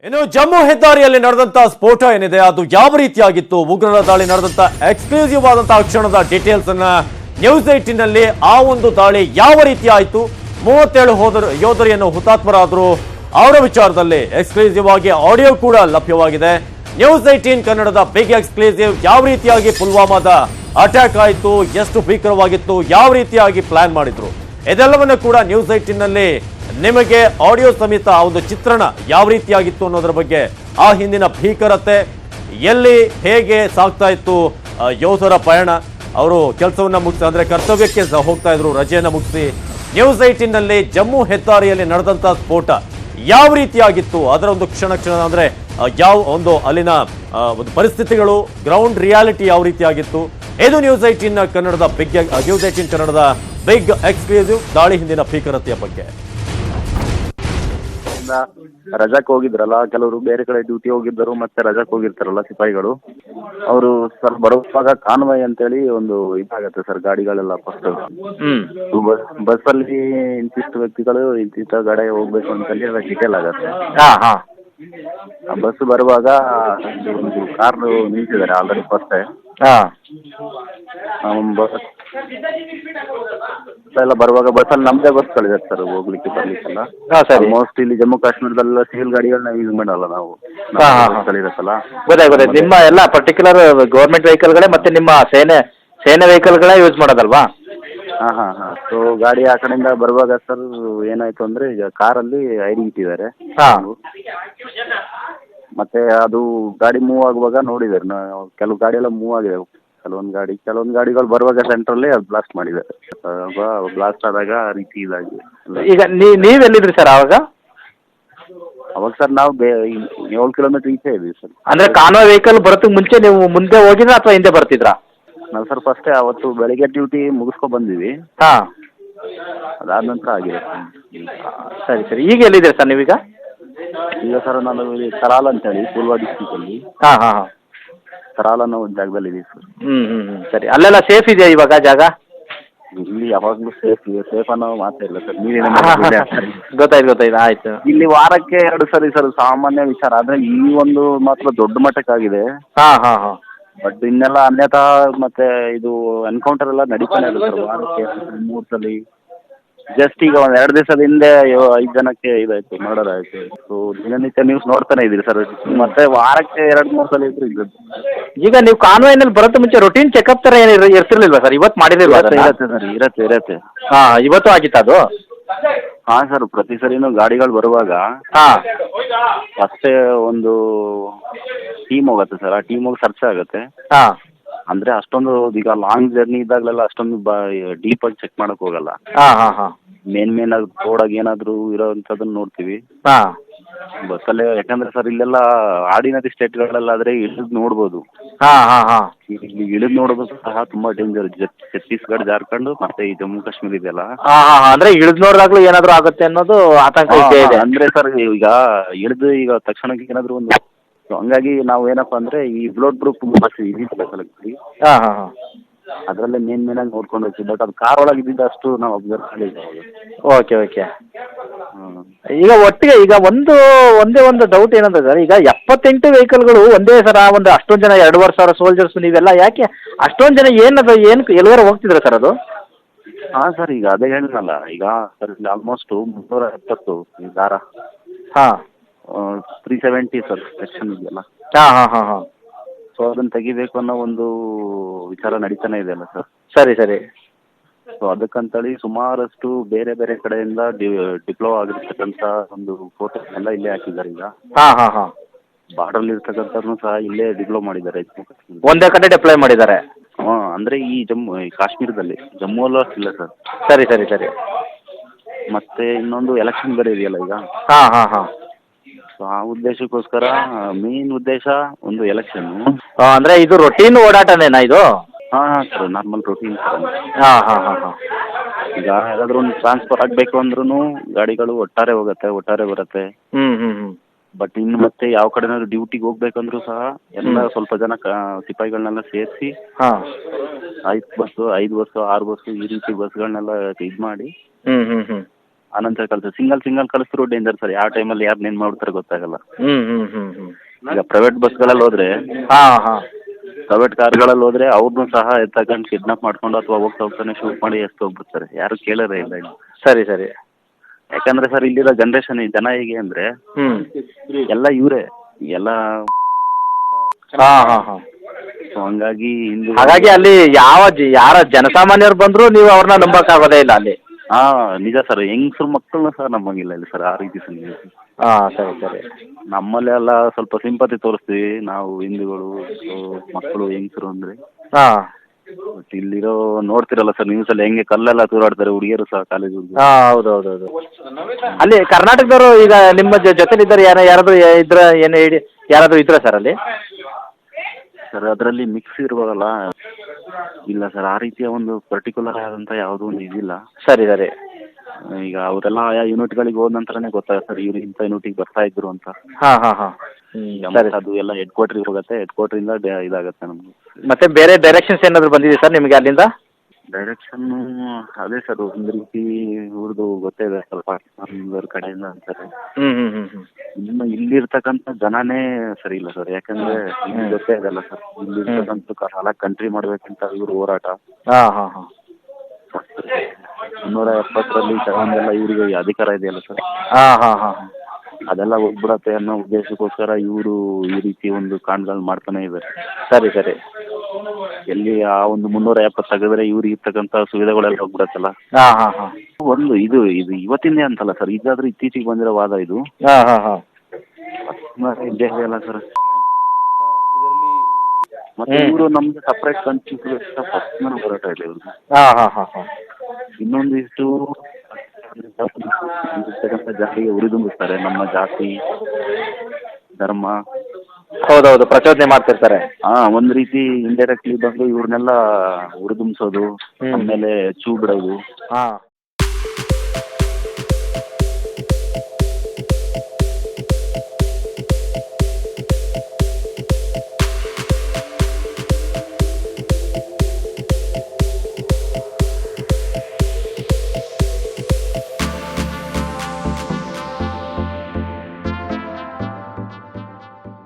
ಇನ್ನು ಜಮ್ಮು ಹೆದ್ದಾರಿಯಲ್ಲಿ ನಡೆದಂತ ಸ್ಫೋಟ ಏನಿದೆ ಅದು ಯಾವ ರೀತಿಯಾಗಿತ್ತು, ಉಗ್ರರ ದಾಳಿ ನಡೆದಂತ ಎಕ್ಸ್ಕ್ಲೂಸಿವ್ ಆದಂತಹ ಕ್ಷಣದ ಡೀಟೇಲ್ಸ್ ಅನ್ನ ನ್ಯೂಸ್ 18 ನಲ್ಲಿ ಆ ಒಂದು ದಾಳಿ ಯಾವ ರೀತಿ ಆಯಿತು, 37 ಯೋಧರಿಯನ್ನು ಹುತಾತ್ಮರಾದರು ಅವರ ವಿಚಾರದಲ್ಲಿ ಎಕ್ಸ್ಕ್ಲೂಸಿವ್ ಆಗಿ ಆಡಿಯೋ ಕೂಡ ಲಭ್ಯವಾಗಿದೆ. ನ್ಯೂಸ್ 18 ಕನ್ನಡದ ಬಿಗ್ ಎಕ್ಸ್ಕ್ಲೂಸಿವ್. ಯಾವ ರೀತಿಯಾಗಿ ಪುಲ್ವಾಮಾದ ಅಟ್ಯಾಕ್ ಆಯಿತು, ಎಷ್ಟು ಭೀಕರವಾಗಿತ್ತು, ಯಾವ ರೀತಿಯಾಗಿ ಪ್ಲಾನ್ ಮಾಡಿದ್ರು, ಇದೆಲ್ಲವನ್ನೂ ಕೂಡ ನ್ಯೂಸ್ 18 ನಲ್ಲಿ ನಿಮಗೆ ಆಡಿಯೋ ಸಮೇತ ಆ ಒಂದು ಚಿತ್ರಣ ಯಾವ ರೀತಿಯಾಗಿತ್ತು ಅನ್ನೋದ್ರ ಬಗ್ಗೆ, ಆ ಹಿಂದಿನ ಭೀಕರತೆ, ಎಲ್ಲಿ ಹೇಗೆ ಸಾಗ್ತಾ ಇತ್ತು ಯೋಧರ ಪಯಣ, ಅವರು ಕೆಲಸವನ್ನ ಮುಗಿಸಿ ಅಂದ್ರೆ ಕರ್ತವ್ಯಕ್ಕೆ ಹೋಗ್ತಾ ಇದ್ರು ರಜೆಯನ್ನ ಮುಗಿಸಿ. ನ್ಯೂಸ್ 18 ನಲ್ಲಿ ಜಮ್ಮು ಹೆದ್ದಾರಿಯಲ್ಲಿ ನಡೆದಂತ ಸ್ಫೋಟ ಯಾವ ರೀತಿಯಾಗಿತ್ತು, ಅದರ ಒಂದು ಕ್ಷಣ ಅಂದ್ರೆ ಯಾವ ಒಂದು ಅಲ್ಲಿನ ಒಂದು ಪರಿಸ್ಥಿತಿಗಳು, ಗ್ರೌಂಡ್ ರಿಯಾಲಿಟಿ ಯಾವ ರೀತಿಯಾಗಿತ್ತು, ಇದು ನ್ಯೂಸ್ 18 ಕನ್ನಡದ ನ್ಯೂಸ್ 18 ಕನ್ನಡದ ಬಿಗ್ ಎಕ್ಸ್ಕ್ಲೂಸಿವ್ ದಾಳಿ ಹಿಂದಿನ ಭೀಕರತೆಯ ಬಗ್ಗೆ. ರಜಾಕ್ ಹೋಗಿದ್ರಲ್ಲ, ಕೆಲವರು ಬೇರೆ ಕಡೆ ಡ್ಯೂಟಿ ಹೋಗಿದ್ದರು, ಮತ್ತೆ ರಜಾಕ್ ಹೋಗಿರ್ತಾರಲ್ಲ ಸಿಪಾಯಿಗಳು, ಅವರು ಸರ್ ಬರುವಾಗ ಕಾನ್ವಾಯ್ ಅಂತೇಳಿ ಒಂದು ಇದಾಗತ್ತೆ ಸರ್, ಗಾಡಿಗಳೆಲ್ಲ ಫಸ್ಟ್ ಬಸ್ಸಲ್ಲಿ ಇಂತಿಷ್ಟು ವ್ಯಕ್ತಿಗಳು ಇಂತಿಷ್ಟ ಗಾಡಿ ಹೋಗ್ಬೇಕು ಅಂತೇಳಿ ಎಲ್ಲ ಡೀಟೇಲ್ ಆಗತ್ತೆ. ಬಸ್ ಬರುವಾಗ ಒಂದು ಕಾರ್ ನಿಲ್ಸಿದ್ದಾರೆ ಆಲ್ರೆಡಿ ಫಸ್ಟ್ ಎಲ್ಲ ಬರುವಾಗ ಬಸ್ಸಲ್ಲಿ ನಮ್ಮದೇ ಬಸ್ ಕಳಿದ್ದಾರೆ ಸರ್ ಹೋಗ್ಲಿಕ್ಕೆ ಬರ್ಲಿಕ್ಕೆಲ್ಲ. ಆಲ್ಮೋಸ್ಟ್ ಇಲ್ಲಿ ಜಮ್ಮು ಕಾಶ್ಮೀರದಲ್ಲ ಸಿವಿಲ್ ಗಾಡಿಗಳನ್ನ ಯೂಸ್ ಮಾಡಲ್ಲ ನಾವು, ಕಳಿರತ್ತಲ್ಲ. ಗೊತ್ತಾಯ್ತು. ನಿಮ್ಮ ಎಲ್ಲ ಪರ್ಟಿಕ್ಯುಲರ್ ಗೌರ್ಮೆಂಟ್ ವೆಹಿಕಲ್ಗಳೇ ಮತ್ತೆ ನಿಮ್ಮ ಸೇನೆ ವೆಹಿಕಲ್ಗಳೇ ಯೂಸ್ ಮಾಡೋದಲ್ವಾ? ಹಾಂ. ಸೊ ಗಾಡಿ ಆ ಕಡೆಯಿಂದ ಬರುವಾಗ ಸರ್ ಏನಾಯ್ತು ಅಂದ್ರೆ, ಈಗ ಕಾರಲ್ಲಿ ಐಡಿ ಇಟ್ಟಿದ್ದಾರೆ, ಮತ್ತೆ ಅದು ಗಾಡಿ ಮೂವ್ ಆಗುವಾಗ ನೋಡಿದ್ದಾರೆ, ಕೆಲವು ಗಾಡಿ ಎಲ್ಲ ಮೂವ್ ಆಗಿದೆ, ಕೆಲವೊಂದು ಗಾಡಿಗಳು ಬರುವಾಗ ಸೆಂಟ್ರಲ್ಲಿ ಅದು ಬ್ಲಾಸ್ಟ್ ಮಾಡಿದ್ದಾರೆ. ಬ್ಲಾಸ್ಟ್ ಆದಾಗ ಆ ರೀತಿ ಇದಾಗಿ. ಈಗ ನೀವೆಲ್ಲಿದ್ರಿ ಸರ್ ಅವಾಗ ಸರ್ ನಾವು 7 ಕಿಲೋಮೀಟರ್ ಈಚೆ ಇದ್ದೀವಿ ಸರ್. ಅಂದ್ರೆ ಕಾನ್ವಾಯ್ ವೆಹಿಕಲ್ ಬರೋದಕ್ಕೆ ಮುಂಚೆ ನೀವು ಮುಂದೆ ಹೋಗಿದ್ರಾ ಅಥವಾ ಹಿಂದೆ ಬರ್ತಿದ್ರಾ? ನಾವು ಸರ್ ಫಸ್ಟೇ ಅವತ್ತು ಬೆಳಿಗ್ಗೆ ಡ್ಯೂಟಿ ಮುಗಿಸ್ಕೊಂಡು ಬಂದಿವಿ. ಅದಾದ ನಂತರ ಆಗಿದೆ. ಸರಿ. ಈಗ ಎಲ್ಲಿದ್ದೀರಾ ಸರ್ ನೀವೀಗ? ಈಗ ಸರ್ ನಾನು ತರಾಲ್ ಅಂತೇಳಿ ಪುಲ್ವಾ ಡಿಸ್ಟ್ರಿಕ್ಟಲ್ಲಿ ತರಾಲ್ ಅನ್ನೋ ಒಂದು ಜಾಗದಲ್ಲಿ ಇದೀವಿ ಸರ್. ಸರಿ. ಅಲ್ಲೆಲ್ಲ ಸೇಫ್ ಇದೆಯಾ ಇವಾಗ ಜಾಗ? ಇಲ್ಲಿ ಯಾವಾಗಲೂ ಸೇಫ್ ಅನ್ನೋ ಮಾತೇ ಇಲ್ಲ ಸರ್. ನೀವೇನ ಗೊತ್ತಾಯ್ತು. ಆಯ್ತು. ಇಲ್ಲಿ ವಾರಕ್ಕೆ 2 ಸರಿ ಸರ್ ಸಾಮಾನ್ಯ ವಿಚಾರ, ಆದ್ರೆ ಈ ಒಂದು ಮಾತ್ರ ದೊಡ್ಡ ಮಟ್ಟಕ್ಕಾಗಿದೆ. ಬಟ್ ಇನ್ನೆಲ್ಲ ಅನ್ಯತಾ ಮತ್ತೆ ಇದು ಎನ್ಕೌಂಟರ್ ಎಲ್ಲ ನಡೀತಾನೆ ಇದೆ ಸರ್. ವಾರಕ್ಕೆ 3 ಸಲ. ಜಸ್ಟ್ ಈಗ 2 ದಿವಸದ ಹಿಂದೆ 5 ಜನಕ್ಕೆ ಇದಾಯ್ತು, ಮರ್ಡರ್ ಆಯ್ತು. ಸೊ ದಿನನಿತ್ಯ ನ್ಯೂಸ್ ನೋಡ್ತಾನೆ ಇದೀರಿ ಸರ್. ಮತ್ತೆ ವಾರಕ್ಕೆ 2-3 ಸಲ ಇದ್ರು ಇದು. ಈಗ ನೀವು ಕಾನ್ವಾಯ್ನಲ್ಲಿ ಬರೋದು ಮುಂಚೆ ರೊಟೀನ್ ಚೆಕಪ್ ತರ ಏನು ಇರ್ತಿರ್ಲಿಲ್ವಾ ಸರ್? ಇವತ್ತು ಮಾಡಿದಿಲ್ವಾ? ಇರತ್ತೆ ಸರ್, ಇರತ್ತೆ. ಇವತ್ತು ಆಗಿತ್ತು ಅದು? ಹಾಂ ಸರ್, ಪ್ರತಿ ಸರಿನೂ ಗಾಡಿಗಳು ಬರುವಾಗ ಫಸ್ಟೇ ಒಂದು ಟೀಮ್ ಹೋಗುತ್ತೆ ಸರ್. ಆ ಟೀಮ್ ಹೋಗಿ ಸರ್ಚ್ ಆಗುತ್ತೆ. ಅಂದ್ರೆ ಅಷ್ಟೊಂದು ಈಗ ಲಾಂಗ್ ಜರ್ನಿ ಇದ್ದಾಗಲೆಲ್ಲ ಅಷ್ಟೊಂದು ಡೀಪ್ ಆಗಿ ಚೆಕ್ ಮಾಡಕ್ ಹೋಗಲ್ಲ. ಮೇನ್ ಆಗಿ ರೋಡಾಗಿ ಏನಾದ್ರು ಇರೋಂಥದ್ದನ್ನ ನೋಡ್ತೀವಿ ಬಸ್ಸಲ್ಲೇ. ಯಾಕಂದ್ರೆ ಸರ್ ಇಲ್ಲೆಲ್ಲ ಆರ್ಡಿನರಿ ಸ್ಟೇಟ್ಗಳಲ್ಲಾದ್ರೆ ಇಳಿದು ನೋಡ್ಬೋದು. ಇಲ್ಲಿ ಇಳಿದು ನೋಡೋದು ಸಹ ತುಂಬಾ ಡೇಂಜರ್. ಛತ್ತೀಸ್ಗಢ, ಜಾರ್ಖಂಡ್ ಮತ್ತೆ ಈ ಜಮ್ಮು ಕಾಶ್ಮೀರ ಇದೆಯಲ್ಲ, ಅಂದ್ರೆ ಇಳಿದು ನೋಡಿದಾಗ್ಲೂ ಏನಾದ್ರು ಆಗುತ್ತೆ ಅನ್ನೋದು ಆತಂಕ ಇದೆ. ಅಂದ್ರೆ ಸರ್ ಈಗ ಇಳಿದು ಈಗ ತಕ್ಷಣಕ್ಕೆ ಏನಾದ್ರು ಒಂದು, ಹಂಗಾಗಿ ನಾವು ಏನಪ್ಪಾ ಅಂದ್ರೆ ಈ ಬ್ಲಡ್ ಗ್ರೂಪ್ ಬಸ್ ಇದೀತಲ್ಲ ಸಲಕ್ತಿ, ಅದರಲ್ಲೇ ಮೇನ್ ಆಗಿ ನೋಡ್ಕೊಂಡು ಹೋಗ್ತೀವಿ. ಬಟ್ ಅದು ಕಾರ್ ಒಳಗೆ ಇದ್ದಿದ್ದು ಅಷ್ಟು ನಾವು ಅಬ್ಸರ್ವ್ ಮಾಡಿದ್ದೀವಿ. ಓಕೆ. ಈಗ ಒಟ್ಟಿಗೆ ಈಗ ಒಂದೇ ಒಂದು ಡೌಟ್ ಏನಂದ್ರೆ ಸರ್, ಈಗ 78 ವೆಹಿಕಲ್ಗಳು ಒಂದೇ ಸರ ಒಂದು ಅಷ್ಟೊಂದು ಜನ 2,500 ಸೋಲ್ಜರ್ಸ್ ನೀವೆಲ್ಲ ಯಾಕೆ ಅಷ್ಟೊಂದು ಜನ ಏನು ಎಲ್ಲರೂ ಹೋಗ್ತಿದ್ರ ಸರ್ ಅದು? ಹಾಂ ಸರ್, ಈಗ ಅದೇ ಹೇಳಿದ್ನಲ್ಲ, ಈಗ ಸರ್ ಇಲ್ಲಿ ಆಲ್ಮೋಸ್ಟ್ 370 ಈ ದಾರ 370 ಸರ್ ಸೆಕ್ಷನ್ ಇದೆಯಲ್ಲ. ಸೊ ಅದನ್ನ ತೆಗಿಬೇಕು ಅನ್ನೋ ಒಂದು ವಿಚಾರ ನಡೀತಾನೆ ಇದೆಯಲ್ಲ ಸರ್. ಸರಿ. ಸೊ ಅದಕ್ಕಂತೇಳಿ ಸುಮಾರಷ್ಟು ಬೇರೆ ಕಡೆಯಿಂದ ಡಿಪ್ಲೋ ಆಗಿರ್ತಕ್ಕಂಥ ಒಂದು ಫೋಟೋ ಎಲ್ಲ ಇಲ್ಲೇ ಹಾಕಿದ್ದಾರೆ. ಈಗ ಬಾರ್ಡರ್ ಇರ್ತಕ್ಕಂಥವ್ರನ್ನು ಸಹ ಇಲ್ಲೇ ಡಿಪ್ಲೋ ಮಾಡಿದ್ದಾರೆ. ಒಂದೇ ಕಡೆ ಡಿಪ್ಲೋಯ್ ಮಾಡಿದ್ದಾರೆ. ಅಂದ್ರೆ ಈ ಕಾಶ್ಮೀರದಲ್ಲಿ, ಜಮ್ಮು ಅಲ್ಲೂ ಅಷ್ಟಿಲ್ಲ ಸರ್. ಸರಿ. ಮತ್ತೆ ಇನ್ನೊಂದು ಎಲೆಕ್ಷನ್ ಬೇರೆ ಇದೆಯಲ್ಲ ಈಗ. ಸೊ ಆ ಉದ್ದೇಶಕ್ಕೋಸ್ಕರ ಮೇನ್ ಉದ್ದೇಶ ಒಂದು ಎಲೆಕ್ಷನ್. ಅಂದ್ರೆ ಇದು ರೊಟೀನ್ ಓಡಾಟನೇನಾ ಇದು? ಹಾಂ ಸರ್, ನಾರ್ಮಲ್ ರೊಟೀನ್. ಈಗ ಯಾವ್ದಾದ್ರು ಒಂದು ಟ್ರಾನ್ಸ್ಫರ್ ಆಗಬೇಕು ಅಂದ್ರೂ ಗಾಡಿಗಳು ಒಟ್ಟಾರೆ ಹೋಗುತ್ತೆ, ಒಟ್ಟಾರೆ ಬರುತ್ತೆ. ಬಟ್ ಇನ್ನು ಮತ್ತೆ ಯಾವ ಕಡೆನಾದ್ರು ಡ್ಯೂಟಿಗೆ ಹೋಗ್ಬೇಕಂದ್ರೂ ಸಹ ಎಲ್ಲ ಸ್ವಲ್ಪ ಜನ ಸಿಪಾಯಿಗಳನ್ನೆಲ್ಲ ಸೇರಿಸಿ 5 ಬಸ್ಸು 6 ಬಸ್ಸು ಈ ರೀತಿ ಬಸ್ಗಳನ್ನೆಲ್ಲ ಇದು ಮಾಡಿ ಆನಂತರ ಕಳಿಸ್ತಾರೆ. ಸಿಂಗಲ್ ಕಳಿಸಿದ್ರು ಡೇಂಜರ್ ಸರ್. ಯಾವ ಟೈಮಲ್ಲಿ ಯಾರು ನೇನು ಮಾಡ್ತಾರೆ ಗೊತ್ತಾಗಲ್ಲ. ಈಗ ಪ್ರೈವೇಟ್ ಬಸ್ಗಳಲ್ಲಿ ಹೋದ್ರೆ, ಪ್ರೈವೇಟ್ ಕಾರ್ಗಳಲ್ಲಿ ಹೋದ್ರೆ ಅವ್ರನ್ನೂ ಸಹ ಎತ್ತಕೊಂಡು ಕಿಡ್ನಾಪ್ ಮಾಡ್ಕೊಂಡು ಅಥವಾ ಹೋಗ್ತಾನೆ ಶೂಟ್ ಮಾಡಿ ಎಷ್ಟು ಹೋಗ್ಬಿಡ್ತಾರೆ. ಯಾರು ಕೇಳೋದೇ ಇಲ್ಲ ಇಲ್ಲಿ. ಸರಿ ಸರಿ. ಯಾಕಂದ್ರೆ ಸರ್ ಇಲ್ಲಿರೋ ಜನ್ರೇಷನ್ ಜನ ಹೇಗೆ ಅಂದ್ರೆ ಎಲ್ಲ ಇವರೇ ಎಲ್ಲ. ಸೊ ಹಾಗಾಗಿ ಅಲ್ಲಿ ಯಾರ ಜನಸಾಮಾನ್ಯರು ಬಂದ್ರು ನೀವು ಅವ್ರನ್ನ ನಂಬಕ್ಕಾಗೋದೇ ಇಲ್ಲ ಅಲ್ಲಿ. ನಿಜ ಸರ್. ಹೆಂಗಸ್ರು ಮಕ್ಕಳನ್ನ ಸಹ ನಮ್ಮಂಗಿಲ್ಲ ಇಲ್ಲಿ ಸರ್. ಆ ರೀತಿ ಸರ್. ಸರಿ ಸರಿ. ನಮ್ಮಲ್ಲೆಲ್ಲ ಸ್ವಲ್ಪ ಸಿಂಪತಿ ತೋರಿಸ್ತೀವಿ ನಾವು ಹಿಂದೂಗಳು, ಮಕ್ಕಳು ಹೆಂಗಸರು ಅಂದ್ರೆ. ಬಟ್ ಇಲ್ಲಿರೋ ನೋಡ್ತಿರಲ್ಲ ಸರ್ ನ್ಯೂಸಲ್ಲಿ ಹೆಂಗೆ ಕಲ್ಲೆಲ್ಲ ತೂರಾಡ್ತಾರೆ ಹುಡುಗಿಯರು ಸಹ ಕಾಲೇಜ್. ಹೌದೌದೌದು. ಅಲ್ಲಿ ಕರ್ನಾಟಕದವರು ಈಗ ನಿಮ್ಮ ಜೊತೆಲಿದ್ದಾರೆ ಯಾರಾದ್ರೂ ಯಾರಾದ್ರೂ ಇದ್ರ ಸರ್ ಅಲ್ಲಿ? ಸರ್ ಅದರಲ್ಲಿ ಮಿಕ್ಸ್ ಇರುವಾಗಲ್ಲ. ಇಲ್ಲ ಸರ್ ಆ ರೀತಿಯ ಒಂದು ಪರ್ಟಿಕ್ಯುಲರ್ ಆದಂಥ ಯಾವುದೂ ಒಂದು ಇದಿಲ್ಲ. ಸರಿ ಸರಿ. ಈಗ ಅವರೆಲ್ಲ ಆಯಾ ಯೂನಿಟ್ಗಳಿಗೆ ಹೋದ ನಂತರನೇ ಗೊತ್ತಾಗುತ್ತೆ ಸರ್ ಇವ್ರು ಇಂಥ ಯೂನಿಟಿಗೆ ಬರ್ತಾ ಇದ್ರು ಅಂತ. ಅದು ಎಲ್ಲ ಹೆಡ್ ಕ್ವಾರ್ಟರ್ಗೆ ಹೋಗುತ್ತೆ. ಹೆಡ್ ಕ್ವಾರ್ಟರಿಂದ ಇದಾಗುತ್ತೆ ನಮ್ಗೆ. ಮತ್ತೆ ಬೇರೆ ಡೈರೆಕ್ಷನ್ಸ್ ಏನಾದರೂ ಬಂದಿದೆ ಸರ್ ನಿಮಗೆ ಅಲ್ಲಿಂದ? ಡೈರೆಕ್ಷನ್ನು ಅದೇ ಸರ್ ಒಂದು ರೀತಿ ಇವ್ರದ್ದು ಗೊತ್ತೇ ಇದೆ ಸ್ವಲ್ಪ ಪಾಕಿಸ್ತಾನದವ್ರ ಕಡೆಯಿಂದ ಅಂತಾರೆ. ಇನ್ನು ಇಲ್ಲಿರ್ತಕ್ಕಂಥ ಜನನೇ ಸರಿ ಇಲ್ಲ ಸರ್. ಯಾಕಂದ್ರೆ ಇಲ್ಲಿ ಗೊತ್ತೇ ಇದೆಲ್ಲ ಸರ್ ಇಲ್ಲಿರ್ತಕ್ಕಂಥ ಸಾಲ ಕಂಟ್ರಿ ಮಾಡ್ಬೇಕಂತ ಇವ್ರ ಹೋರಾಟ. 270ರಲ್ಲಿ ತಗೊಂಡೆಲ್ಲ ಇವರಿಗೆ ಅಧಿಕಾರ ಇದೆಯಲ್ಲ ಸರ್. ಅದೆಲ್ಲ ಹೋಗ್ಬಿಡತ್ತೆ ಅನ್ನೋ ಉದ್ದೇಶಕ್ಕೋಸ್ಕರ ಇವರು ಈ ರೀತಿ ಒಂದು ಕಾಂಡ್ಗಳು ಮಾಡ್ತಾನೆ ಇದ್ದಾರೆ. ಸರಿ ಸರಿ. ಎಲ್ಲಿ ಆ ಒಂದು 370 ತೆಗೆದ್ರೆ ಇವ್ರಿಗೆ ಇರ್ತಕ್ಕಂಥ ಸುವಿಧೆಗಳೆಲ್ಲ ಹೋಗ್ಬಿಡತ್ತಲ್ಲ. ಒಂದು ಇದು ಇವತ್ತಿಂದೇ ಅಂತಲ್ಲ ಸರ್. ಇದಾದ್ರೂ ಇತ್ತೀಚೆಗೆ ಬಂದಿರೋ ವಾದ ಇದು. ಇದ್ದೇ ಅಲ್ಲ ಸರ್. ಮತ್ತೆ ಇವರು ನಮ್ಗೆ ಸಪ್ರೇಟ್ ಕಂಟ್ರಿ ಹೋರಾಟ ಇದೆ ಇವ್ರಿಗೆ. ಇನ್ನೊಂದಿಷ್ಟು ಜಾತಿಗೆ ಉರಿದುಂಬಿಸ್ತಾರೆ. ನಮ್ಮ ಜಾತಿ ಧರ್ಮ ಹೌದೌದು ಪ್ರಚೋದನೆ ಮಾಡ್ತಿರ್ತಾರೆ. ಒಂದ್ ರೀತಿ ಇಂಡೈರೆಕ್ಟ್ಲಿ ಬಂದು ಇವ್ರನ್ನೆಲ್ಲ ಉರಿದುಂಬಿಸೋದು, ಆಮೇಲೆ ಚೂ ಬಿಡೋದು.